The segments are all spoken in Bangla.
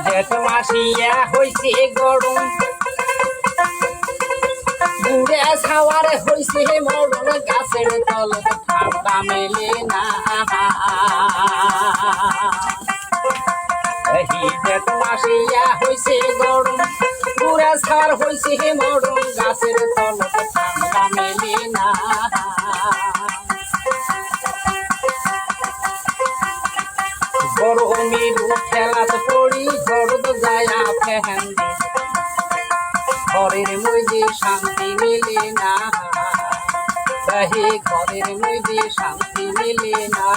জেঠ মাসিয়া হইছে গরম বুড়ে ছাওয়ার হইছে মরণ গাছের তল ঠান্ডা মেলে না জেঠ মাসিয়া হইছে গরম বুড়ে ছাওয়ার হইছে মরণ গাছের তল ঠান্ডা মেলে না গরমের খেলাত পড়ি ঝড় যায়া ফেহেন ঘরের মধ্যে শান্তি মেলে না ঘরের মধ্যে শান্তি মেলে না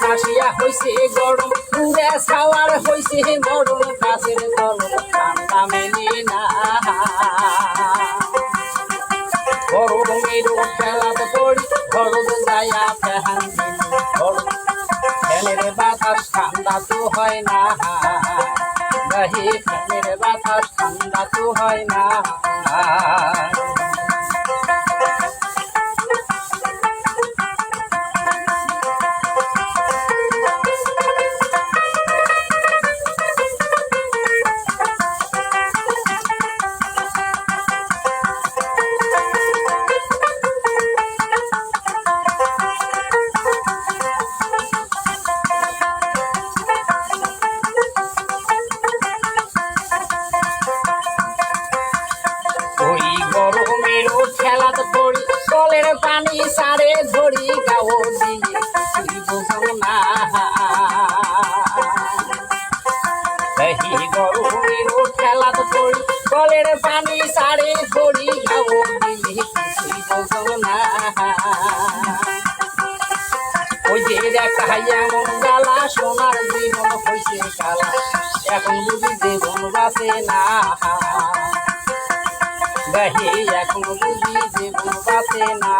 কাশিয়া হইছে গরম পুরে ছাওয়ার হইছে মরণ গাছের তল ঠান্ডা মেলে না গরমের খেলাত পড়ি ঘরদ যায়া ফেহান ফ্যানের বাতাস ঠান্ডা তো হয় না ফ্যানের বাতাস ঠান্ডা তো হয় না গরমের খেলাত পড়ি কলের পানি সারে ধরি গাও দিয়ে না গরমের খেলাত পড়ি কলের পানি সারে ধরি গাও দিয়ে না ওই যে দেখা এমন গালা সোনার জীবন হয়েছে কালা এখন বুঝি জীবন বাঁচে না এখন বুঝি জীবন বাঁচে না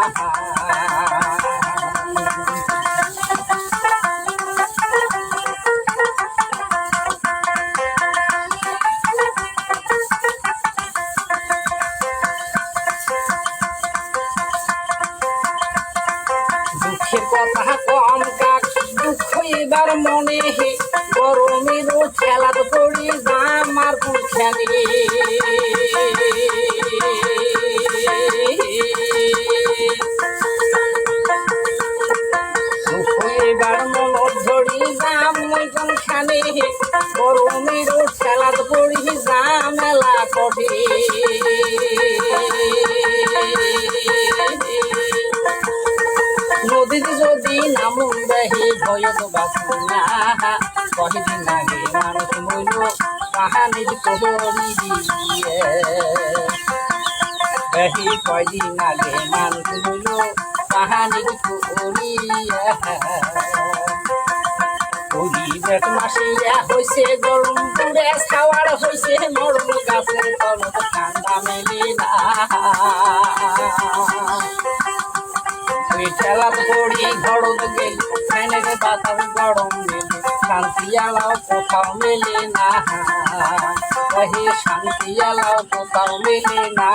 দুঃখের কথা কম কাক দুঃখ এবার মনে হে গরমের খেলাত পড়ি আমার কোন খেলে এবার মনত ধরি যাম মইজন খানে গরমের খেলাত পড়ি ঝামেলা কবে নদীতে যদি নামুন দেহে ভয়ত বাঁচু না কয়দিন আগে মানুষ মইল কাহানির কবরি দিয়ে কয়দিন আগে মানুষ মইল কাহানির কবরি জেঠ মাসিয়া হইছে গরম পুরে ছাওয়ার হইছে মরণ গাছের তল ঠান্ডা মেলে না ঠেলাত পড়ি ঘরদ গেল ফ্যানের বাতাস গরম মেলে শান্তি আলাও কোথাও মেলে না শান্তি আলাও কোথাও মেলে না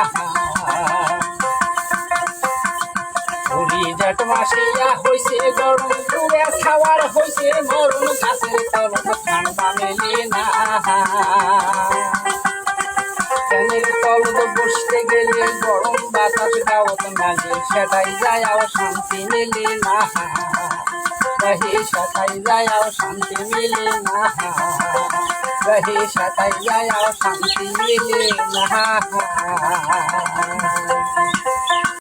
জেঠ মাসিয়া হইছে গরম পুরে ছাওয়ার হইছে মরণ গাছের তল ঠান্ডা মেলে না ফ্যানের তল বসতে গেলে গরম বাতাস গাওত লাগে সেটাই যায় শান্তি মেলে না সেটাই যায় শান্তি মেলে না সেটাই যায় শান্তি মেলে না